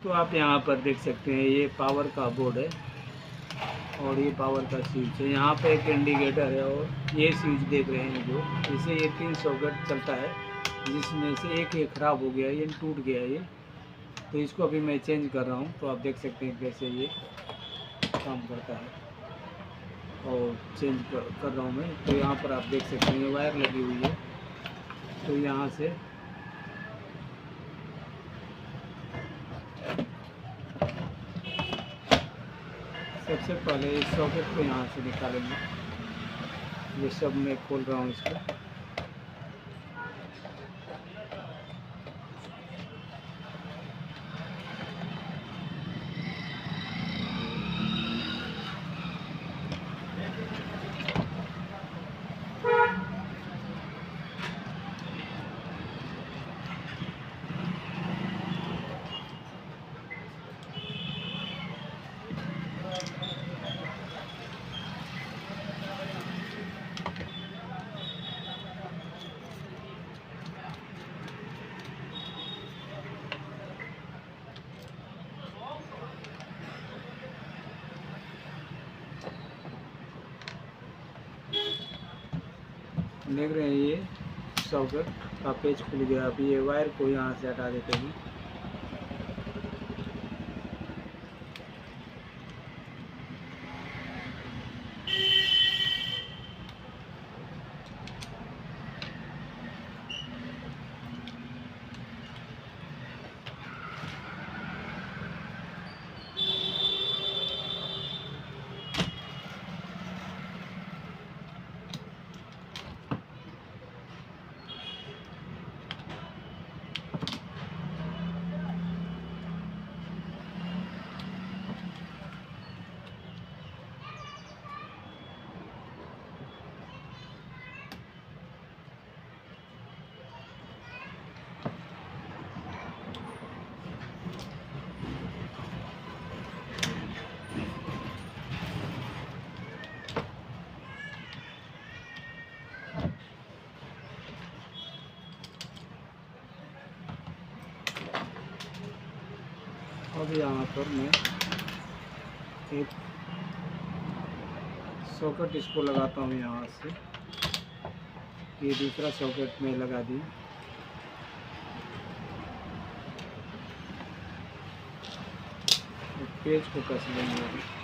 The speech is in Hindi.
तो आप यहाँ पर देख सकते हैं ये पावर का बोर्ड है और ये पावर का स्विच है। यहाँ पे एक इंडिकेटर है और ये स्विच देख रहे हैं जो इसे ये 3 सॉकेट चलता है, जिसमें से एक ये ख़राब हो गया, ये टूट गया ये। तो इसको अभी मैं चेंज कर रहा हूँ। तो आप देख सकते हैं कैसे ये काम करता है और चेंज कर रहा हूँ मैं। तो यहाँ पर आप देख सकते हैं वायर लगी हुई है। तो यहाँ से सबसे पहले इस सॉकेट को यहाँ से निकालेंगे। ये सब मैं खोल रहा हूँ इसको। देख रहे हैं ये सॉकेट का पेच खुल गया। अभी ये वायर को यहाँ से हटा देते हैं। अब यहाँ पर मैं एक सॉकेट इसको लगाता हूँ यहाँ से। ये दूसरा सॉकेट में लगा दी। पेज को कस लेंगे।